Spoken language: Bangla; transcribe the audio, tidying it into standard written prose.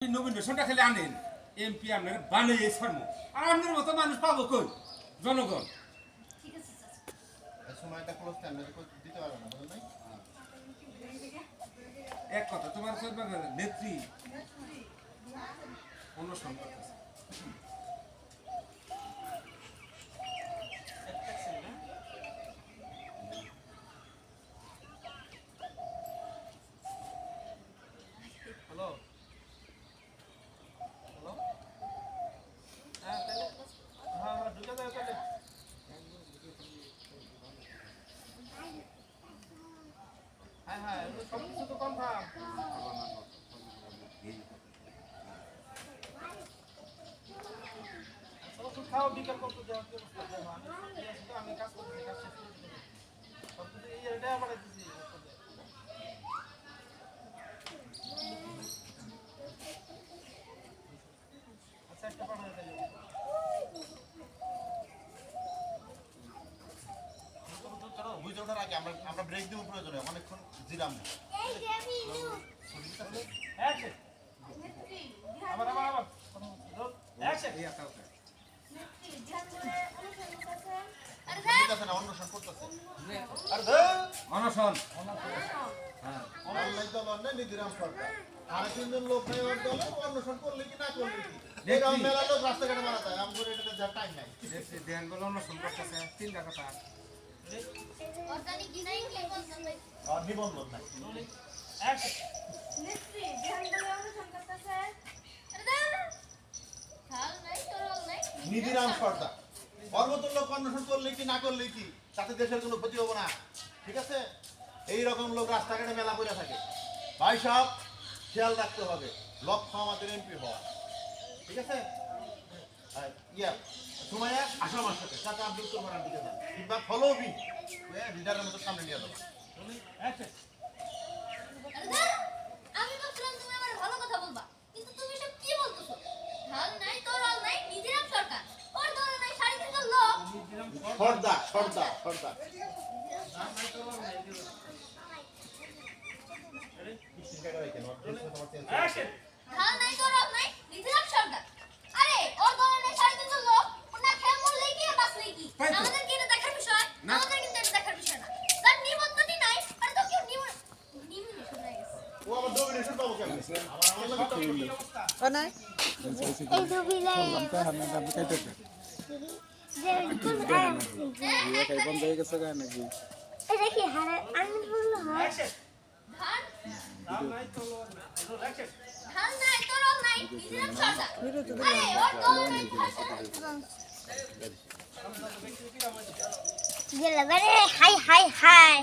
নবীনটা খেলে আনেন এমপি আপনার বানিয়ে ছাড়বো আর আপনার মতো মানুষ পাবো কই জনগণ এক কথা তোমার নেত্রী কোনো সম্পর্ক আছে সবকিছু তো কনফার্ম ওষুধ খাও বিকাল করতে দেওয়ার ব্যবস্থা দেবো আমি কাজ করতে কাজ শেষ করে দেবো সবকিছু এই এটা আমার দিচ্ছি আচ্ছা একটা পাঠাতে দেবো আমরা ব্রেক দিব প্রয়োজনে অনেকক্ষণ জিরাম অন্বেষণ করতেছে নিধিরাম সরকার আর তিনজন লোক অন্বেষণ করলে কি না করলে কি মেলা লোক রাস্তাঘাটে মারা যায় আমি করে এটা টাইম নাই ধ্যান বলে অন্বেষণ করতেছে তিনটা কথা নিবন্ধন নাই নিধিরাম সর্দার অর্বতুল্য অন্বেষণ করলে কি না করলে কি তাতে দেশের কোনো ক্ষতি হবো না ঠিক আছে এইরকম লোক রাস্তাঘাটে মেলা করে থাকে ভাই সব খেয়াল রাখতে হবে লক্ষ্য আমাদের এমপি হওয়া ঠিক আছে ইয়া সময় আসো আমার সাথে চাচা আব্দুল তোমার দিকে যান কিংবা ফলো বি লিডারের মতো সামনে নিয়ে যাবো আমি ভাবছিলাম তুমি আমার ভালো কথা বলবা কিন্তু তুমি সব কি বলতেছো ঢাল নাই তরল নাই নিধিরাম সরকার ওর দল নাই শাড়ি থেকে লোক সর্দার সর্দার সর্দার ঢাল নাই তরল নাই নিধিরাম সরকার আরে ওর দল নাই শাড়ি থেকে লোক ওনা খেয়ে মরলে কি আর বাঁচলে কি আমাদের কি এটা দেখার বিষয় আমাদের কিন্তু এটা দেখার বিষয় না তার নিবন্ধনই নাই আর তো কেউ নিবন্ধন হয়ে গেছে ও আবার ডমিনেশন পাবো কেমন ও নাই এই ছবি লাই যে কোন ইয়ে খাই বন্ধ হয়ে গেছে গায় নাকি এটা কি হারা আমি বললো হয় ঢাল নাই তরল নাই নিধিরাম সরকার আরে ওর দল নাই গেল বারে হাই হাই হাই